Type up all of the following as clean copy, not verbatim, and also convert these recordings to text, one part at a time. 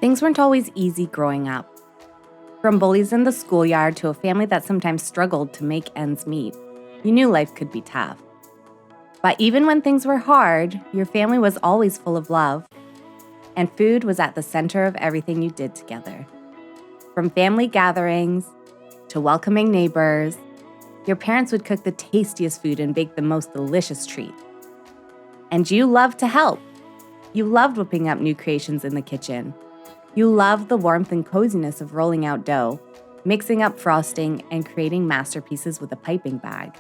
Things weren't always easy growing up. From bullies in the schoolyard to a family that sometimes struggled to make ends meet, you knew life could be tough. But even when things were hard, your family was always full of love, and food was at the center of everything you did together. From family gatherings to welcoming neighbors, your parents would cook the tastiest food and bake the most delicious treat. And you loved to help. You loved whipping up new creations in the kitchen. You loved the warmth and coziness of rolling out dough, mixing up frosting, and creating masterpieces with a piping bag.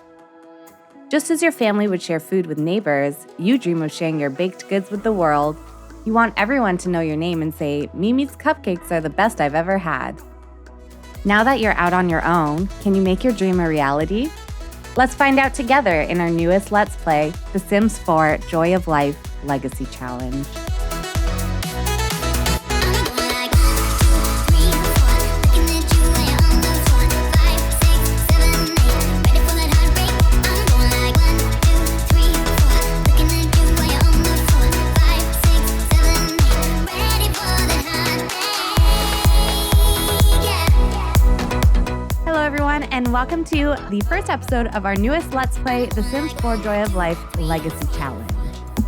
Just as your family would share food with neighbors, you dream of sharing your baked goods with the world. You want everyone to know your name and say, "Mimi's cupcakes are the best I've ever had." Now that you're out on your own, can you make your dream a reality? Let's find out together in our newest Let's Play, the Sims 4 Joy of Life Legacy Challenge. And welcome to the first episode of our newest Let's Play, The Sims 4 Joy of Life Legacy Challenge.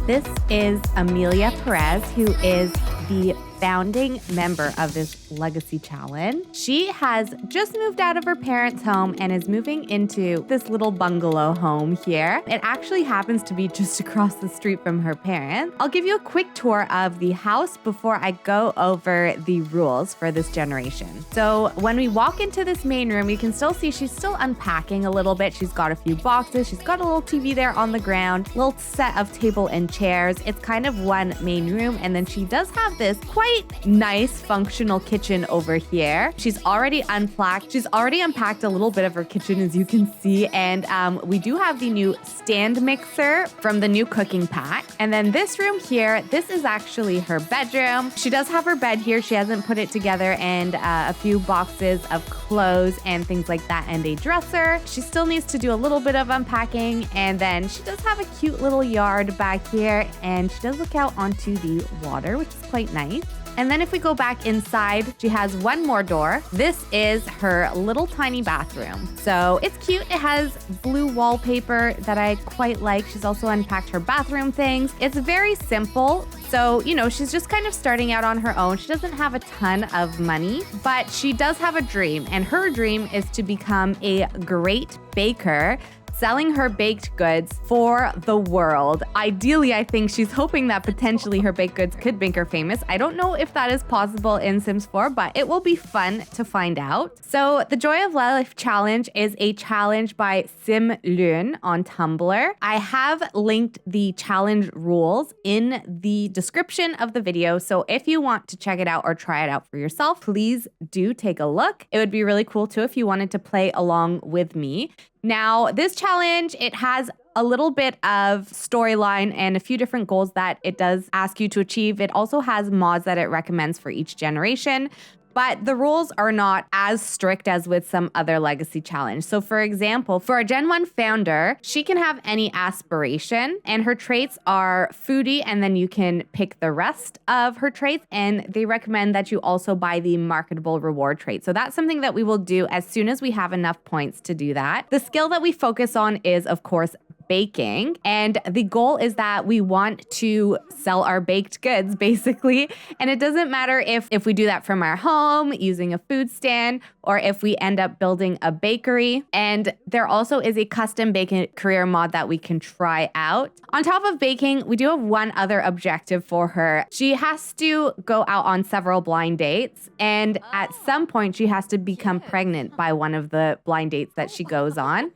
This is Emilia Perez, who is the founding member of this Legacy Challenge. She has just moved out of her parents' home and is moving into this little bungalow home here. It actually happens to be just across the street from her parents. I'll give you a quick tour of the house before I go over the rules for this generation. So when we walk into this main room, you can still see she's still unpacking a little bit. She's got a few boxes. She's got a little TV there on the ground, little set of table and chairs. It's kind of one main room. And then she does have this quite nice functional kitchen over here. She's already unpacked. She's already unpacked a little bit of her kitchen, as you can see. And we do have the new stand mixer from the new cooking pack. And then this room here, this is actually her bedroom. She does have her bed here. She hasn't put it together, and a few boxes of clothes and things like that, and a dresser. She still needs to do a little bit of unpacking. And then she does have a cute little yard back here, and she does look out onto the water, which is quite nice. And then if we go back inside, she has one more door. This is her little tiny bathroom. So it's cute. It has blue wallpaper that I quite like. She's also unpacked her bathroom things. It's very simple. So, she's just kind of starting out on her own. She doesn't have a ton of money, but she does have a dream. And her dream is to become a great baker, selling her baked goods for the world. Ideally, I think she's hoping that potentially her baked goods could make her famous. I don't know if that is possible in Sims 4, but it will be fun to find out. So the Joy of Life Challenge is a challenge by SimLune on Tumblr. I have linked the challenge rules in the description of the video. So if you want to check it out or try it out for yourself, please do take a look. It would be really cool too if you wanted to play along with me. Now, this challenge, it has a little bit of storyline and a few different goals that it does ask you to achieve. It also has mods that it recommends for each generation. But the rules are not as strict as with some other legacy challenge. So for example, for a Gen 1 founder, she can have any aspiration, and her traits are foodie, and then you can pick the rest of her traits, and they recommend that you also buy the marketable reward trait. So that's something that we will do as soon as we have enough points to do that. The skill that we focus on is, of course, baking. And the goal is that we want to sell our baked goods, basically. And it doesn't matter if we do that from our home, using a food stand, or if we end up building a bakery. And there also is a custom baking career mod that we can try out. On top of baking, we do have one other objective for her. She has to go out on several blind dates. And at some point, she has to become pregnant by one of the blind dates that she goes on.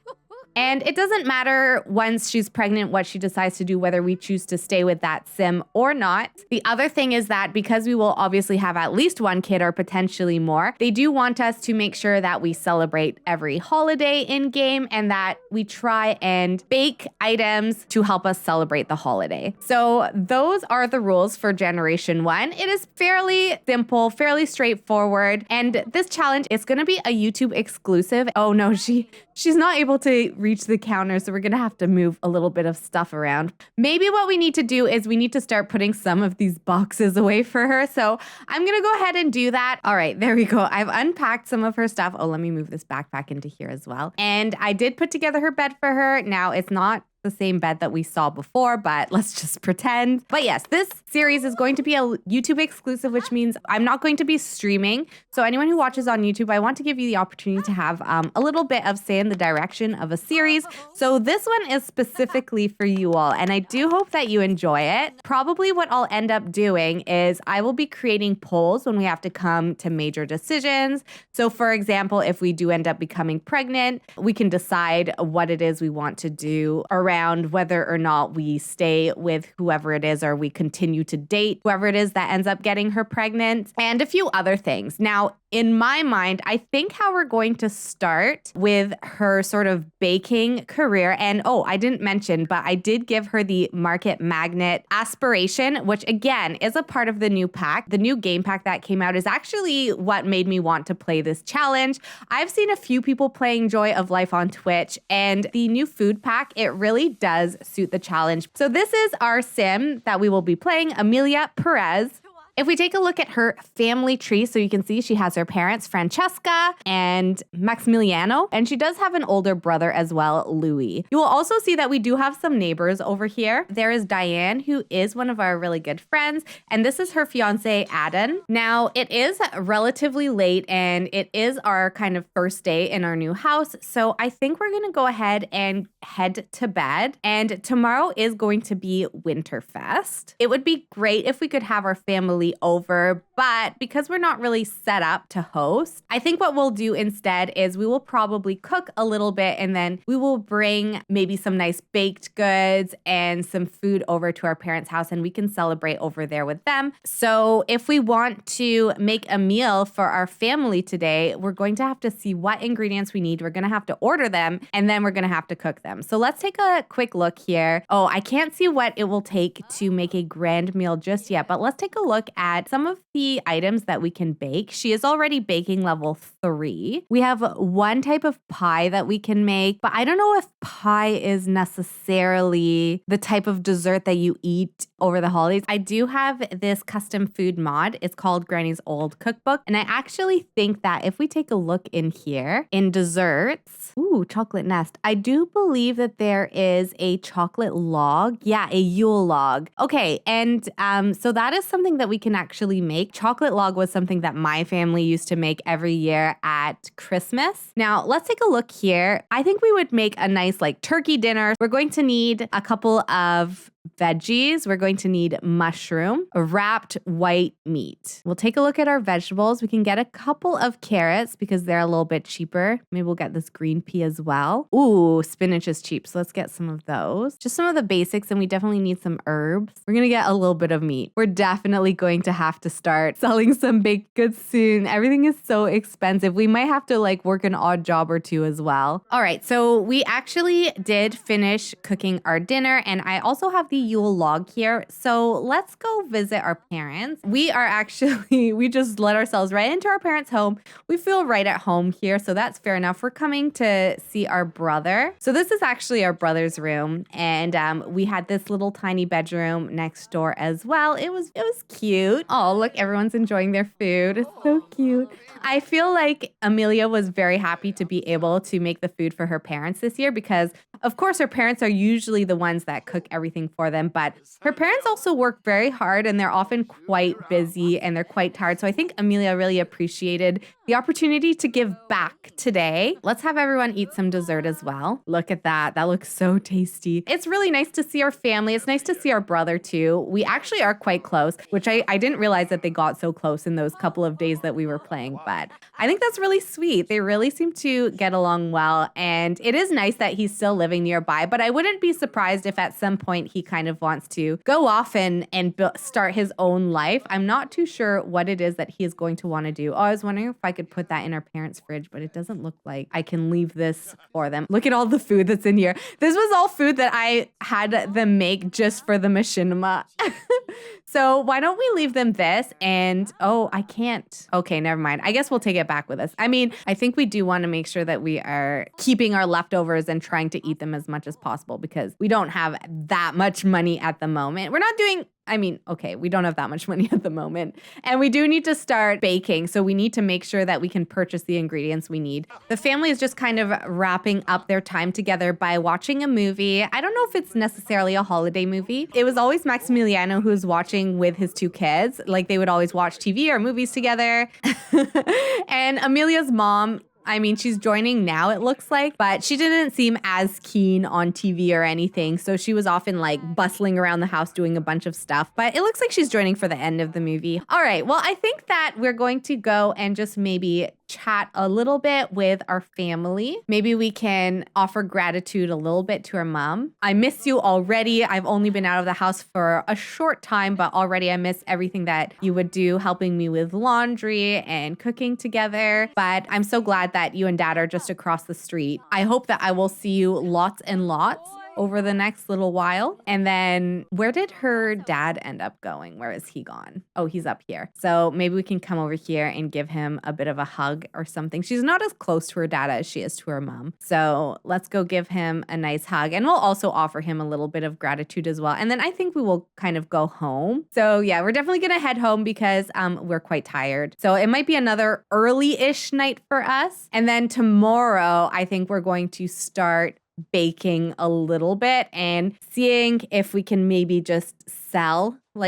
And it doesn't matter once she's pregnant what she decides to do, whether we choose to stay with that sim or not. The other thing is that because we will obviously have at least one kid or potentially more, they do want us to make sure that we celebrate every holiday in game and that we try and bake items to help us celebrate the holiday. So those are the rules for Generation 1. It is fairly simple, fairly straightforward. And this challenge is going to be a YouTube exclusive. Oh no, she she's not able to reach the counter, so we're going to have to move a little bit of stuff around. Maybe what we need to do is we need to start putting some of these boxes away for her. So I'm going to go ahead and do that. All right, there we go. I've unpacked some of her stuff. Oh, let me move this backpack into here as well. And I did put together her bed for her. Now, it's not the same bed that we saw before, but let's just pretend. But yes, this series is going to be a YouTube exclusive, which means I'm not going to be streaming. So anyone who watches on YouTube, I want to give you the opportunity to have a little bit of say in the direction of a series. So this one is specifically for you all, and I do hope that you enjoy it. Probably what I'll end up doing is I will be creating polls when we have to come to major decisions. So for example, if we do end up becoming pregnant, we can decide what it is we want to do around whether or not we stay with whoever it is or we continue to date whoever it is that ends up getting her pregnant, and a few other things. Now, in my mind, I think how we're going to start with her sort of baking career. And I didn't mention, but I did give her the Market Magnet aspiration, which again is a part of the new pack. The new game pack that came out is actually what made me want to play this challenge. I've seen a few people playing Joy of Life on Twitch, and the new food pack, it really does suit the challenge. So this is our sim that we will be playing, Emilia Perez. If we take a look at her family tree, so you can see she has her parents, Francesca and Maximiliano, and she does have an older brother as well, Louis. You will also see that we do have some neighbors over here. There is Diane, who is one of our really good friends, and this is her fiance, Aden. Now, it is relatively late, and it is our kind of first day in our new house, so I think we're gonna go ahead and head to bed, and tomorrow is going to be Winterfest. It would be great if we could have our family over, but because we're not really set up to host, I think what we'll do instead is we will probably cook a little bit, and then we will bring maybe some nice baked goods and some food over to our parents' house, and we can celebrate over there with them. So if we want to make a meal for our family today, we're going to have to see what ingredients we need. We're going to have to order them, and then we're going to have to cook them. So let's take a quick look here. I can't see what it will take to make a grand meal just yet, but let's take a look at some of the items that we can bake. She is already baking level 3. We have one type of pie that we can make, but I don't know if pie is necessarily the type of dessert that you eat over the holidays. I do have this custom food mod. It's called Granny's Old Cookbook, and I actually think that if we take a look in here in desserts, chocolate nest. I do believe that there is a chocolate log. Yeah, a Yule log. Okay, and so that is something that we can actually make. Chocolate log was something that my family used to make every year at Christmas. Now, let's take a look here. I think we would make a nice turkey dinner. We're going to need a couple of veggies. We're going to need mushroom, wrapped white meat. We'll take a look at our vegetables. We can get a couple of carrots because they're a little bit cheaper. Maybe we'll get this green pea as well. Ooh, spinach is cheap, so let's get some of those. Just some of the basics, and we definitely need some herbs. We're gonna get a little bit of meat. We're definitely going to have to start selling some baked goods soon. Everything is so expensive. We might have to work an odd job or two as well. All right, so we actually did finish cooking our dinner, and I also have the Yule log here. So let's go visit our parents. We just let ourselves right into our parents' home. We feel right at home here, so that's fair enough. We're coming to see our brother. So this is actually our brother's room, and we had this little tiny bedroom next door as well. It was cute. Oh, look, everyone's enjoying their food. It's so cute. I feel like Emilia was very happy to be able to make the food for her parents this year because, of course, her parents are usually the ones that cook everything for them, but her parents also work very hard, and they're often quite busy and they're quite tired. So I think Emilia really appreciated the opportunity to give back today. Let's have everyone eat some dessert as well. Look at that. That looks so tasty. It's really nice to see our family. It's nice to see our brother too. We actually are quite close, which I didn't realize that they got so close in those couple of days that we were playing, but I think that's really sweet. They really seem to get along well, and it is nice that he's still living nearby, but I wouldn't be surprised if at some point he kind of wants to go off and start his own life. I'm not too sure what it is that he is going to want to do. I was wondering if I could put that in our parents' fridge, but it doesn't look like I can leave this for them. Look at all the food that's in here. This was all food that I had them make just for the machinima. So why don't we leave them this? And I can't. Okay, never mind. I guess we'll take it back with us. I mean, I think we do want to make sure that we are keeping our leftovers and trying to eat them as much as possible because we don't have that much money at the moment. We're not doing we don't have that much money at the moment. And we do need to start baking. So we need to make sure that we can purchase the ingredients we need. The family is just kind of wrapping up their time together by watching a movie. I don't know if it's necessarily a holiday movie. It was always Maximiliano who was watching with his two kids. Like they would always watch TV or movies together. And Emilia's mom, she's joining now, it looks like, but she didn't seem as keen on TV or anything. So she was often like bustling around the house doing a bunch of stuff, but it looks like she's joining for the end of the movie. All right. Well, I think that we're going to go and just maybe chat a little bit with our family. Maybe we can offer gratitude a little bit to our mom. I miss you already. I've only been out of the house for a short time, but already I miss everything that you would do, helping me with laundry and cooking together. But I'm so glad that you and Dad are just across the street. I hope that I will see you lots and lots over the next little while. And then where did her dad end up going? Where is he gone? Oh, he's up here. So maybe we can come over here and give him a bit of a hug or something. She's not as close to her dad as she is to her mom. So let's go give him a nice hug. And we'll also offer him a little bit of gratitude as well. And then I think we will kind of go home. So yeah, we're definitely going to head home because we're quite tired. So it might be another early-ish night for us. And then tomorrow, I think we're going to start baking a little bit and seeing if we can maybe just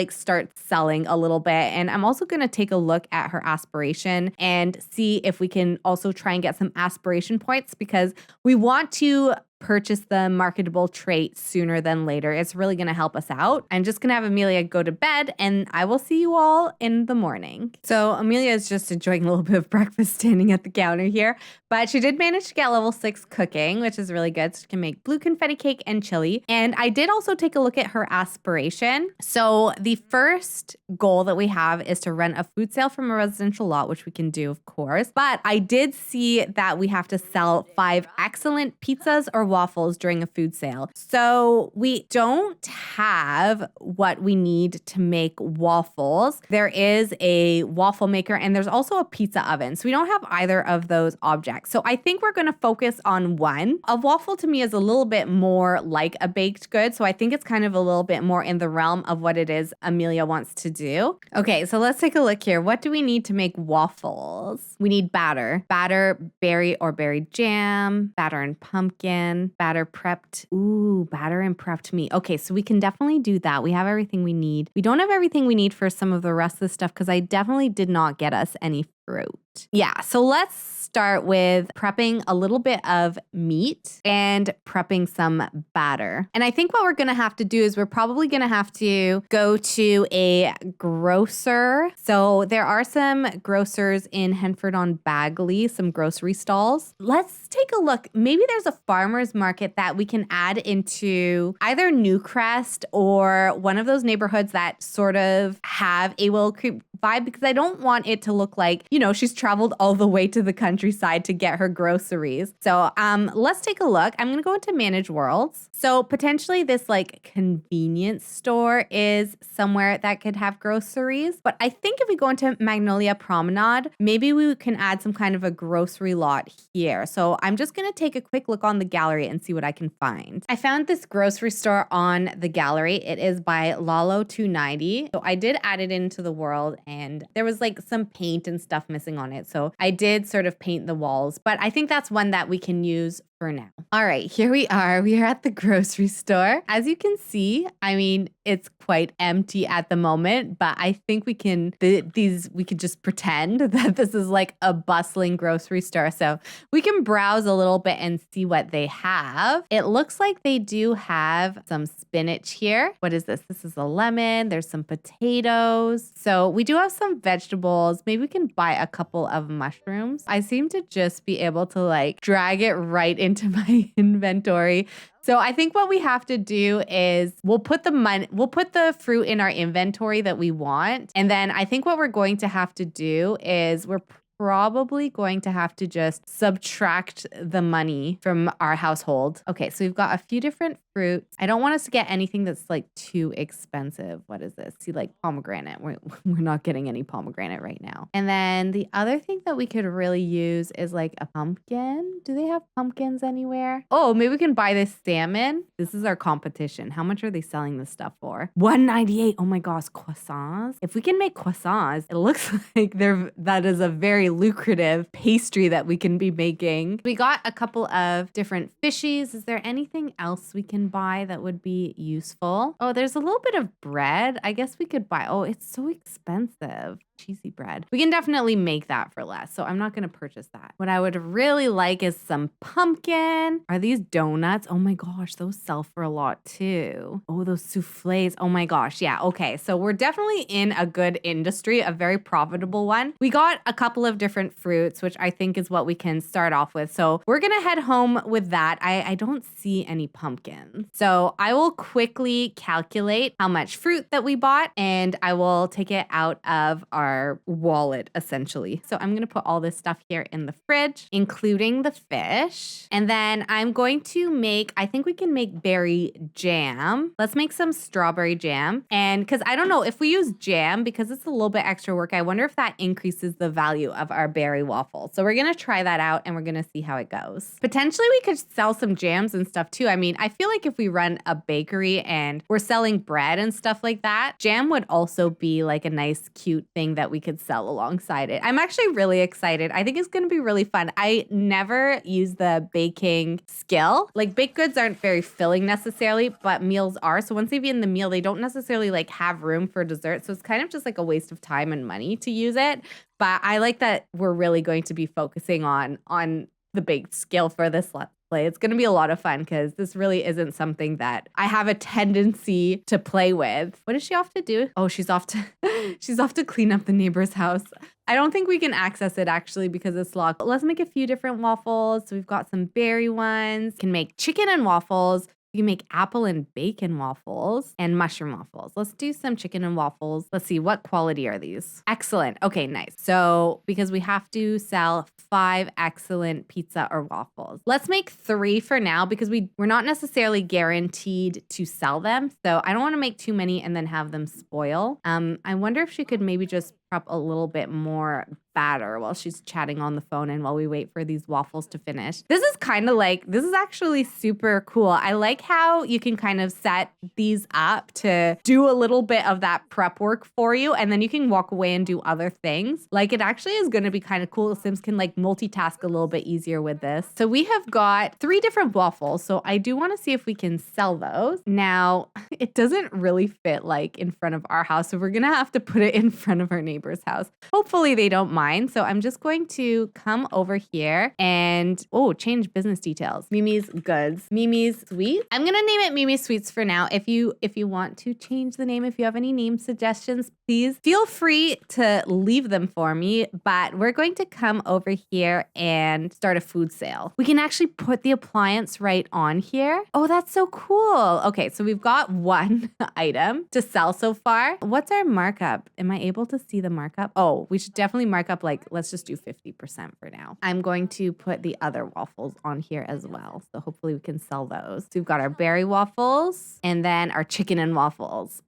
start selling a little bit. And I'm also going to take a look at her aspiration and see if we can also try and get some aspiration points because we want to purchase the marketable trait sooner than later. It's really going to help us out. I'm just going to have Emilia go to bed and I will see you all in the morning. So Emilia is just enjoying a little bit of breakfast standing at the counter here, but she did manage to get level 6 cooking, which is really good. So she can make blue confetti cake and chili. And I did also take a look at her aspiration. So the first goal that we have is to rent a food sale from a residential lot, which we can do, of course. But I did see that we have to sell 5 excellent pizzas or waffles during a food sale. So we don't have what we need to make waffles. There is a waffle maker and there's also a pizza oven. So we don't have either of those objects. So I think we're going to focus on one. A waffle to me is a little bit more like a baked good. So I think it's kind of a little bit more in the realm of what it is Emilia wants to do. Okay, so let's take a look here. What do we need to make waffles? We need batter, berry or berry jam, batter and pumpkin, batter prepped. Ooh, batter and prepped meat. Okay, so we can definitely do that. We have everything we need. We don't have everything we need for some of the rest of the stuff because I definitely did not get us any fruit. Yeah, so let's start with prepping a little bit of meat and prepping some batter. And I think what we're going to have to do is we're probably going to have to go to a grocer. So there are some grocers in Henford-on-Bagley, some grocery stalls. Let's take a look. Maybe there's a farmer's market that we can add into either Newcrest or one of those neighborhoods that sort of have a Willow Creek vibe because I don't want it to look like, she's traveled all the way to the countryside to get her groceries. So let's take a look. I'm going to go into Manage Worlds. So potentially this convenience store is somewhere that could have groceries. But I think if we go into Magnolia Promenade, maybe we can add some kind of a grocery lot here. So I'm just going to take a quick look on the gallery and see what I can find. I found this grocery store on the gallery. It is by Lalo 290. So I did add it into the world and there was some paint and stuff missing on it. So I did sort of paint the walls, but I think that's one that we can use for now. All right, here we are. We are at the grocery store. As you can see, it's quite empty at the moment, but I think we can just pretend that this is a bustling grocery store. So we can browse a little bit and see what they have. It looks like they do have some spinach here. What is this? This is a lemon. There's some potatoes. So we do have some vegetables. Maybe we can buy a couple of mushrooms. I seem to just be able to drag it right into my inventory. So I think what we have to do is we'll put the fruit in our inventory that we want. And then I think what we're going to have to do is we're probably going to have to just subtract the money from our household. Okay, so we've got a few different fruits. I don't want us to get anything that's like too expensive. What is this? See, like pomegranate. We're not getting any pomegranate right now. And then the other thing that we could really use is like a pumpkin. Do they have pumpkins anywhere? Oh, maybe we can buy this salmon. This is our competition. How much are they selling this stuff for? $1.98. Oh my gosh, croissants. If we can make croissants, it looks like that is a very lucrative pastry that we can be making. We got a couple of different fishies. Is there anything else we can buy that would be useful? Oh, there's a little bit of bread. I guess we could buy. Oh, it's so expensive. Cheesy bread. We can definitely make that for less, so I'm not going to purchase that. What I would really like is some pumpkin. Are these donuts? Oh my gosh, those sell for a lot too. Oh, those souffles. Oh my gosh, yeah, okay. So we're definitely in a good industry, a very profitable one. We got a couple of different fruits, which I think is what we can start off with. So we're going to head home with that. I don't see any pumpkins. So I will quickly calculate how much fruit that we bought, and I will take it out of our wallet essentially. So I'm going to put all this stuff here in the fridge, including the fish. And then I'm going to I think we can make berry jam. Let's make some strawberry jam. And because I don't know if we use jam, because it's a little bit extra work, I wonder if that increases the value of our berry waffle. So we're going to try that out and we're going to see how it goes. Potentially we could sell some jams and stuff too. I mean, I feel like if we run a bakery and we're selling bread and stuff like that, jam would also be like a nice, cute thing that we could sell alongside it. I'm actually really excited. I think it's going to be really fun. I never use the baking skill. Like baked goods aren't very filling necessarily, but meals are. So once they've eaten the meal, they don't necessarily like have room for dessert. So it's kind of just like a waste of time and money to use it. But I like that we're really going to be focusing on the baked skill for this Let's Play. It's going to be a lot of fun because this really isn't something that I have a tendency to play with. What is she off to do? Oh, she's off to clean up the neighbor's house. I don't think we can access it actually because it's locked. But let's make a few different waffles. So we've got some berry ones. Can make chicken and waffles. You can make apple and bacon waffles and mushroom waffles. Let's do some chicken and waffles. Let's see, what quality are these? Excellent. Okay, nice. So because we have to sell 5 excellent pizza or waffles. Let's make 3 for now because we're not necessarily guaranteed to sell them. So I don't want to make too many and then have them spoil. I wonder if she could maybe just prep a little bit more batter while she's chatting on the phone and while we wait for these waffles to finish. This is actually super cool. I like how you can kind of set these up to do a little bit of that prep work for you and then you can walk away and do other things. Like it actually is going to be kind of cool. Sims can like multitask a little bit easier with this. So we have got 3 different waffles. So I do want to see if we can sell those. Now, it doesn't really fit like in front of our house. So we're going to have to put it in front of our neighbor's house. Hopefully they don't mind. So I'm just going to come over here and, change business details. Mimi's Goods. Mimi's Sweets. I'm going to name it Mimi's Sweets for now. If you want to change the name, if you have any name suggestions, please feel free to leave them for me. But we're going to come over here and start a food sale. We can actually put the appliance right on here. Oh, that's so cool. Okay, so we've got 1 item to sell so far. What's our markup? Am I able to see the markup? Oh, we should definitely mark up let's just do 50% for now. I'm going to put the other waffles on here as well. So hopefully we can sell those. So we've got our berry waffles and then our chicken and waffles.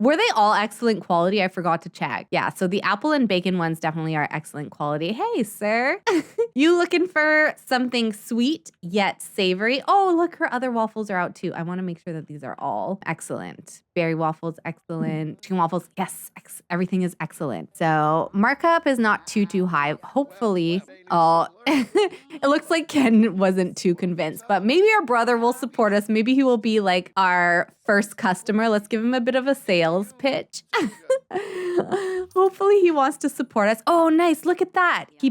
Were they all excellent quality? I forgot to check. Yeah, so the apple and bacon ones definitely are excellent quality. Hey, sir. You looking for something sweet yet savory? Oh, look, her other waffles are out too. I want to make sure that these are all excellent. Berry waffles, excellent. Chicken waffles, yes, everything is excellent. So markup is not too high. Hopefully, it looks like Ken wasn't too convinced, but maybe our brother will support us. Maybe he will be like our first customer. Let's give him a bit of a sales pitch. Hopefully he wants to support us. Oh, nice. Look at that. He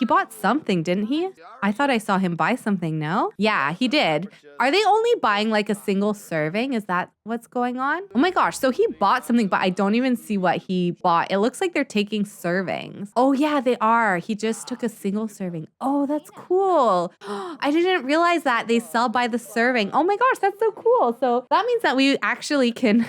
bought something, didn't he? I thought I saw him buy something, no? Yeah, he did. Are they only buying like a single serving? Is that what's going on? Oh my gosh. So he bought something, but I don't even see what he bought. It looks like they're taking servings. Oh yeah, they are. He just took a single serving. Oh, that's cool. I didn't realize that they sell by the serving. Oh my gosh, that's so cool. So that means that we actually can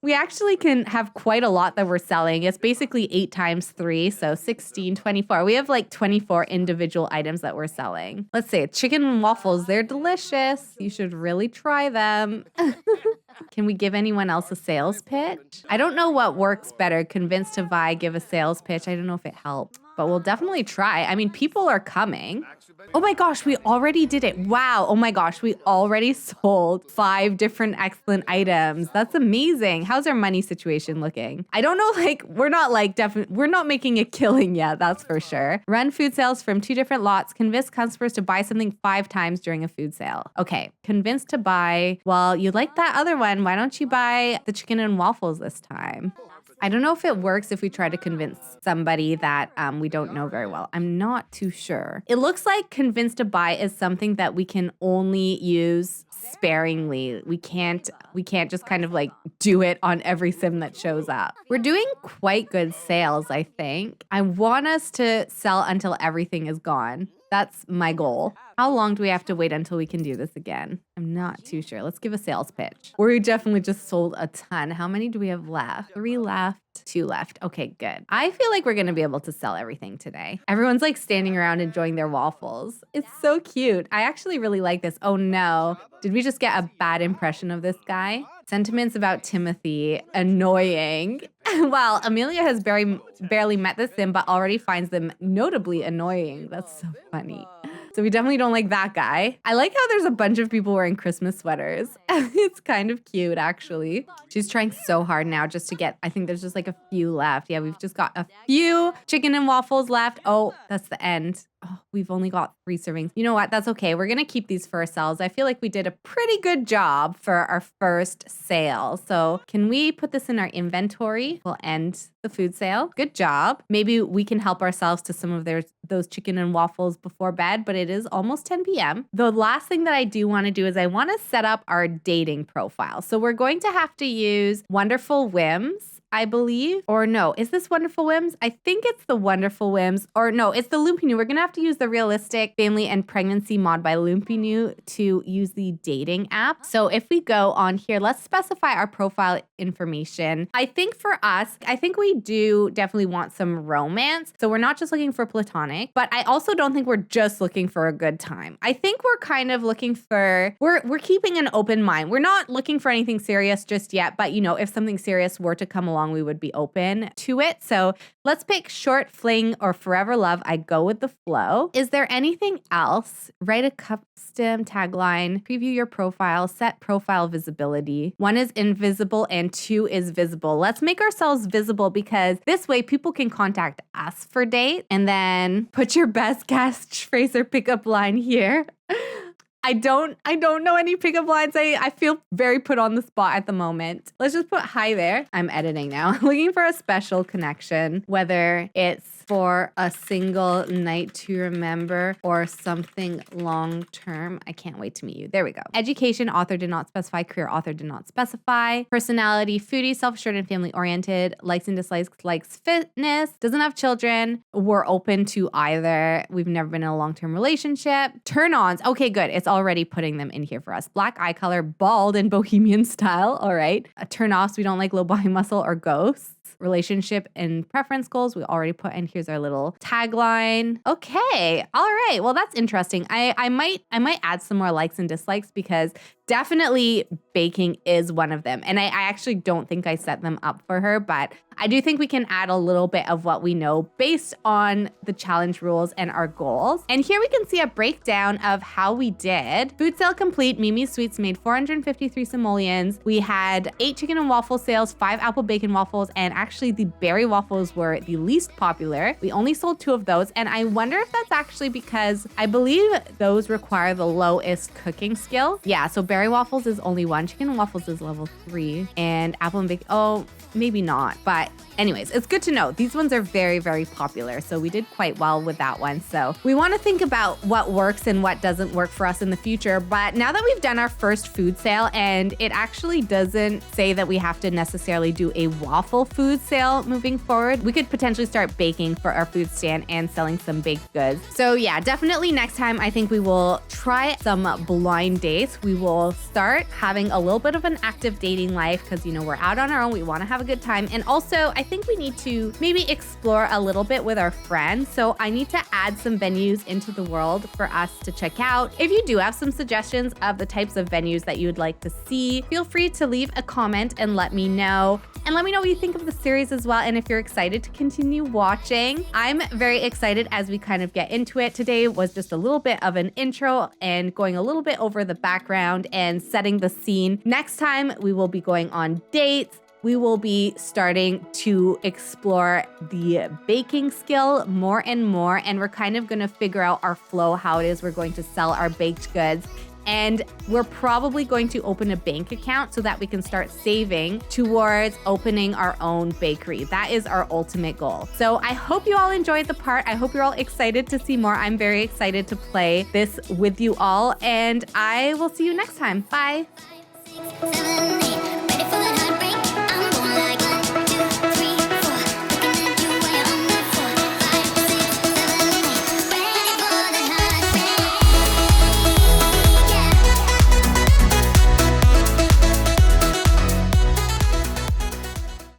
We actually can have quite a lot that we're selling. It's basically 8 times 3, so 16, 24. We have like 24 individual items that we're selling. Let's see, chicken and waffles. They're delicious. You should really try them. Can we give anyone else a sales pitch? I don't know what works better. Convince to buy, give a sales pitch. I don't know if it helps, but we'll definitely try. I mean, people are coming. Oh my gosh, we already did it. Wow. Oh my gosh, we already sold 5 different excellent items. That's amazing. How's our money situation looking? I don't know, we're not making a killing yet, that's for sure. Run food sales from 2 different lots. Convince customers to buy something 5 times during a food sale. Okay, convince to buy. Well, you like that other one. Why don't you buy the chicken and waffles this time? I don't know if it works if we try to convince somebody that we don't know very well. I'm not too sure. It looks like convince to buy is something that we can only use sparingly. We can't just kind of do it on every sim that shows up. We're doing quite good sales, I think. I want us to sell until everything is gone. That's my goal. How long do we have to wait until we can do this again? I'm not too sure. Let's give a sales pitch. We definitely just sold a ton. How many do we have left? 3 left, 2 left. Okay, good. I feel like we're going to be able to sell everything today. Everyone's standing around enjoying their waffles. It's so cute. I actually really like this. Oh no. Did we just get a bad impression of this guy? Sentiments about Timothy, annoying. Well, Emilia has barely met the sim, but already finds them notably annoying. That's so funny. So we definitely don't like that guy. I like how there's a bunch of people wearing Christmas sweaters. It's kind of cute, actually. She's trying so hard now just to get, I think there's just a few left. Yeah, we've just got a few chicken and waffles left. Oh, that's the end. Oh, we've only got 3 servings. You know what? That's okay. We're going to keep these for ourselves. I feel like we did a pretty good job for our first sale. So can we put this in our inventory? We'll end the food sale. Good job. Maybe we can help ourselves to some of those chicken and waffles before bed, but it is almost 10 p.m. The last thing that I do want to do is I want to set up our dating profile. So we're going to have to use Wonderful Whims, I believe. Or no, is this Wonderful Whims? I think it's the Wonderful Whims. Or no, it's the Lumpinou. We're going to have to use the Realistic Family and Pregnancy mod by Lumpinou to use the dating app. So if we go on here, let's specify our profile information. I think for us, we do definitely want some romance. So we're not just looking for platonic, but I also don't think we're just looking for a good time. I think we're kind of looking for, we're keeping an open mind. We're not looking for anything serious just yet, but if something serious were to come along, we would be open to it. So let's pick short fling or forever love. I go with the flow. Is there anything else? Write a custom tagline, preview your profile, set profile visibility. 1 is invisible and 2 is visible. Let's make ourselves visible because this way people can contact us for date. And then put your best catchphrase or pickup line here. I don't know any pickup lines. I feel very put on the spot at the moment. Let's just put hi there. I'm editing now. Looking for a special connection, whether it's for a single night to remember or something long term. I can't wait to meet you. There we go. Education, author did not specify. Career, author did not specify. Personality, foodie, self-assured and family oriented. Likes and dislikes, likes fitness. Doesn't have children. We're open to either. We've never been in a long-term relationship. Turn-ons. Okay, good. It's already putting them in here for us. Black eye color, bald and bohemian style. All right. Turn-offs. We don't like low body muscle or ghosts. Relationship and preference goals. We already put in. Here's our little tagline. Okay. All right. Well, that's interesting. I might add some more likes and dislikes because definitely baking is one of them. And I actually don't think I set them up for her, but I do think we can add a little bit of what we know based on the challenge rules and our goals. And here we can see a breakdown of how we did. Food sale complete. Mimi's Sweets made 453 simoleons. We had 8 chicken and waffle sales, 5 apple bacon waffles, and actually the berry waffles were the least popular. We only sold 2 of those. And I wonder if that's actually because I believe those require the lowest cooking skill. Yeah, so berry waffles is only 1. Chicken and waffles is level 3. And apple and bacon, oh, maybe not. But anyways, it's good to know. These ones are very, very popular. So we did quite well with that one. So we want to think about what works and what doesn't work for us in the future. But now that we've done our first food sale, and it actually doesn't say that we have to necessarily do a waffle food food sale moving forward. We could potentially start baking for our food stand and selling some baked goods. So yeah, definitely next time I think we will try some blind dates. We will start having a little bit of an active dating life because, you know, we're out on our own. We want to have a good time. And also, I think we need to maybe explore a little bit with our friends. So I need to add some venues into the world for us to check out. If you do have some suggestions of the types of venues that you would like to see, feel free to leave a comment and let me know. And let me know what you think of the series as well, and if you're excited to continue watching. I'm very excited as we kind of get into it. Today was just a little bit of an intro and going a little bit over the background and setting the scene. Next time, we will be going on dates. We will be starting to explore the baking skill more and more, and we're kind of gonna figure out our flow, how it is we're going to sell our baked goods. And we're probably going to open a bank account so that we can start saving towards opening our own bakery. That is our ultimate goal. So I hope you all enjoyed the part. I hope you're all excited to see more. I'm very excited to play this with you all, and I will see you next time. Bye.